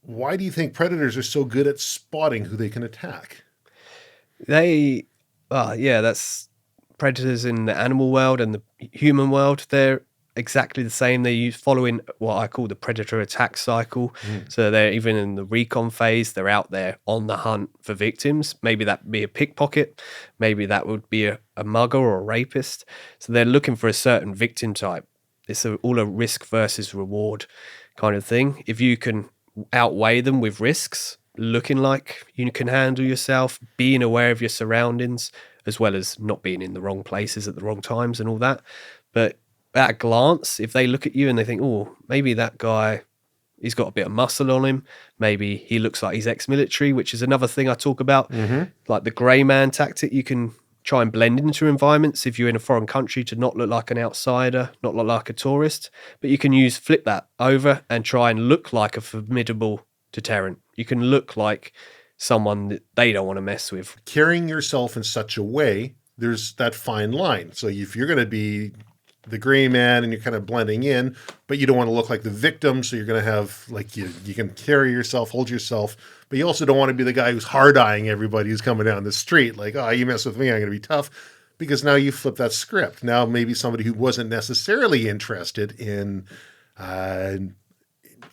Why do you think predators are so good at spotting who they can attack? They, yeah, that's predators in the animal world and the human world. They're exactly the same. They use following what I call the predator attack cycle. Mm. So they're even in the recon phase. They're out there on the hunt for victims. Maybe that would be a pickpocket. Maybe that would be a mugger or a rapist. So they're looking for a certain victim type. It's all a risk versus reward kind of thing. If you can outweigh them with risks, looking like you can handle yourself, being aware of your surroundings, as well as not being in the wrong places at the wrong times and all that. But at a glance, if they look at you and they think, oh, maybe that guy, he's got a bit of muscle on him. Maybe he looks like he's ex-military, which is another thing I talk about, Mm-hmm. like the grey man tactic. You can try and blend into environments if you're in a foreign country to not look like an outsider, not look like a tourist. But you can flip that over and try and look like a formidable deterrent. You can look like someone that they don't want to mess with. Carrying yourself in such a way, there's that fine line. So if you're going to be the gray man and you're kind of blending in, but you don't want to look like the victim, so you're going to have like you can carry yourself, hold yourself, but you also don't want to be the guy who's hard eyeing everybody who's coming down the street. Like, oh, you mess with me, I'm going to be tough. Because now you flip that script. Now maybe somebody who wasn't necessarily interested in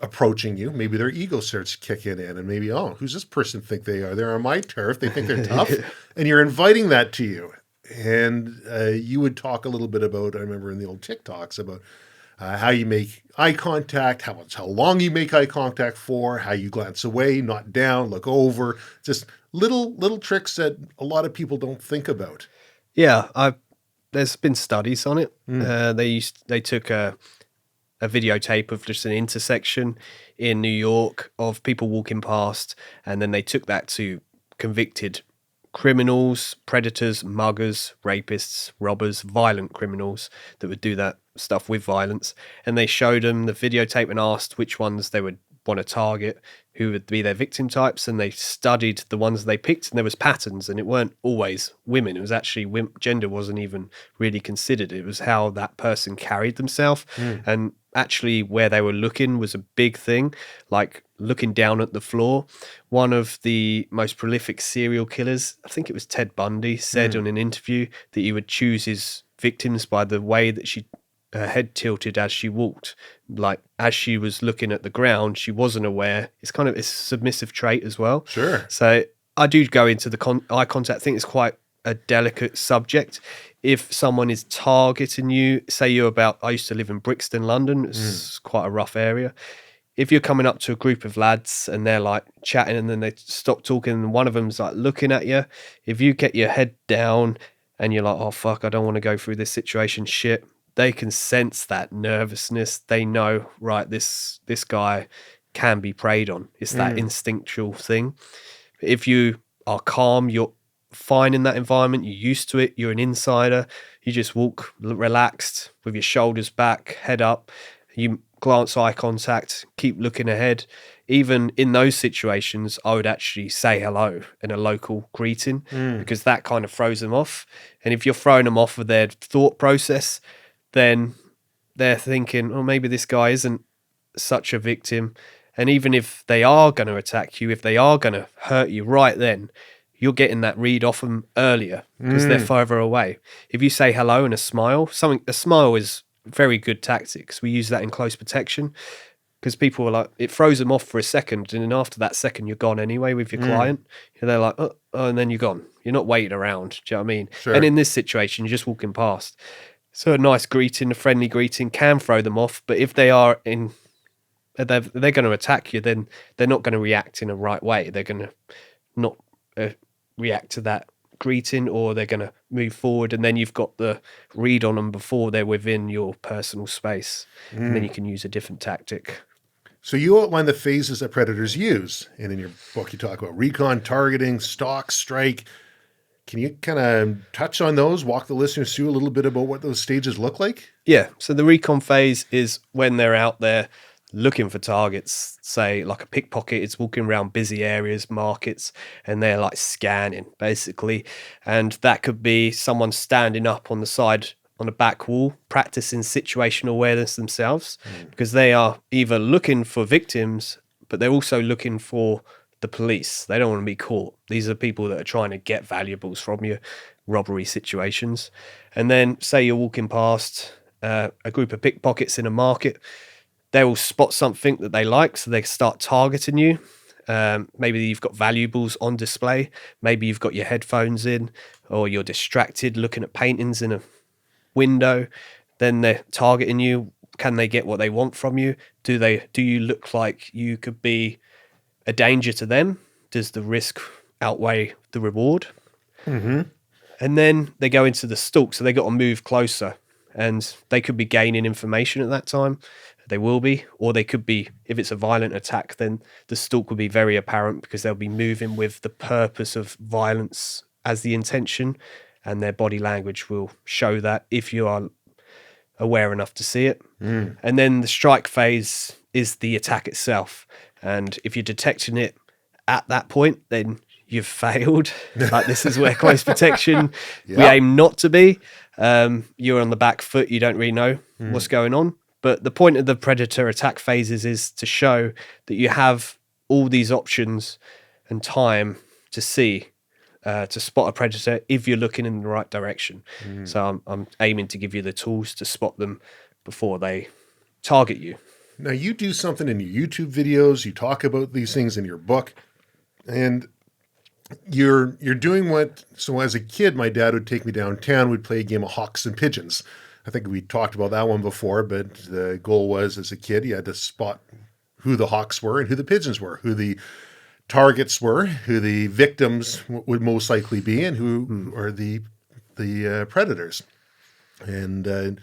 approaching you, maybe their ego starts kicking in, and maybe, oh, who's this person think they are? They're on my turf. They think they're tough, and you're inviting that to you. And you would talk a little bit about, I remember in the old TikToks, about how you make eye contact, how long you make eye contact for, how you glance away, not down, look over, just little tricks that a lot of people don't think about. Yeah, there's been studies on it. Mm. They took a videotape of just an intersection in New York of people walking past, and then they took that to convicted criminals, predators, muggers, rapists, robbers, violent criminals that would do that stuff with violence, and they showed them the videotape and asked which ones they would want to target, who would be their victim types, and they studied the ones they picked, and there was patterns, and it weren't always women. It was actually gender wasn't even really considered. It was how that person carried themselves, Mm. and actually where they were looking was a big thing, like looking down at the floor. One of the most prolific serial killers, I think it was Ted Bundy, said in an interview that he would choose his victims by the way that her head tilted as she walked. Like as she was looking at the ground, she wasn't aware. It's a submissive trait as well. Sure. So I do go into the eye contact. I think it's quite a delicate subject. If someone is targeting you, say I used to live in Brixton, London. It's quite a rough area. If you're coming up to a group of lads and they're like chatting and then they stop talking and one of them's like looking at you, if you get your head down and you're like, oh fuck, I don't want to go through this situation, shit, they can sense that nervousness. They know, right, this guy can be preyed on. It's that instinctual thing. If you are calm, you're fine in that environment, you're used to it, you're an insider, you just walk relaxed with your shoulders back, head up, you glance eye contact, keep looking ahead. Even in those situations, I would actually say hello in a local greeting because that kind of throws them off. And if you're throwing them off with their thought process, then they're thinking, oh, maybe this guy isn't such a victim. And even if they are going to attack you, if they are going to hurt you right then, you're getting that read off them earlier because they're further away. If you say hello and a smile is very good tactics. We use that in close protection because people are like, it throws them off for a second. And then after that second, you're gone anyway with your client. They're like, oh, and then you're gone. You're not waiting around. Do you know what I mean? Sure. And in this situation, you're just walking past. So a nice greeting, a friendly greeting can throw them off. But if they're going to attack you, then they're not going to react in a right way. They're going to not react to that greeting, or they're going to move forward, and then you've got the read on them before they're within your personal space, and then you can use a different tactic. So you outline the phases that predators use, and in your book you talk about recon, targeting, stalk, strike. Can you kind of touch on those, walk the listeners through a little bit about what those stages look like? Yeah, so the recon phase is when they're out there looking for targets, say like a pickpocket is walking around busy areas, markets, and they're like scanning basically. And that could be someone standing up on the side, on the back wall, practicing situational awareness themselves, because they are either looking for victims, but they're also looking for the police. They don't want to be caught. These are people that are trying to get valuables from you, robbery situations. And then say you're walking past a group of pickpockets in a market. They will spot something that they like, so they start targeting you. Maybe you've got valuables on display. Maybe you've got your headphones in, or you're distracted looking at paintings in a window. Then they're targeting you. Can they get what they want from you? Do you look like you could be a danger to them? Does the risk outweigh the reward? Mm-hmm. And then they go into the stalk, so they got to move closer, and they could be gaining information at that time. They will be, or they could be, if it's a violent attack, then the stalk will be very apparent because they'll be moving with the purpose of violence as the intention, and their body language will show that if you are aware enough to see it. And then the strike phase is the attack itself. And if you're detecting it at that point, then you've failed. Like, this is where close protection, we aim not to be. You're on the back foot. You don't really know what's going on. But the point of the predator attack phases is to show that you have all these options and time to see, to spot a predator if you're looking in the right direction. So I'm aiming to give you the tools to spot them before they target you. Now, you do something in your YouTube videos. You talk about these things in your book, and you're doing what. So as a kid, my dad would take me downtown. We'd play a game of hawks and pigeons. I think we talked about that one before, but the goal was, as a kid, you had to spot who the hawks were and who the pigeons were, who the targets were, who the victims would most likely be, and who are the predators. And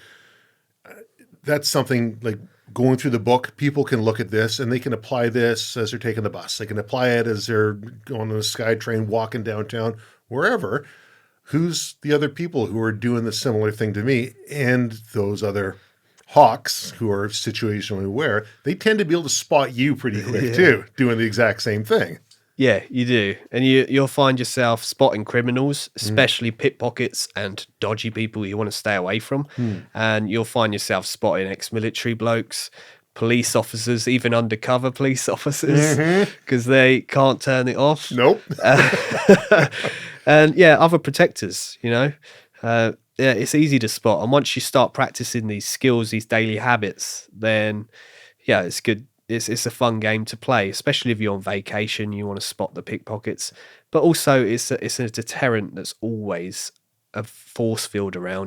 that's something like going through the book. People can look at this and they can apply this as they're taking the bus. They can apply it as they're going on a SkyTrain, walking downtown, wherever. Who's the other people who are doing the similar thing to me? And those other hawks who are situationally aware, they tend to be able to spot you pretty quick too, doing the exact same thing. Yeah, you do. And you'll find yourself spotting criminals, especially pickpockets and dodgy people you want to stay away from. And you'll find yourself spotting ex-military blokes, police officers, even undercover police officers, because they can't turn it off. Nope. And yeah, other protectors, yeah, it's easy to spot. And once you start practicing these skills, these daily habits, then yeah, it's good. It's a fun game to play, especially if you're on vacation, you want to spot the pickpockets. But also it's a deterrent that's always a force field around you.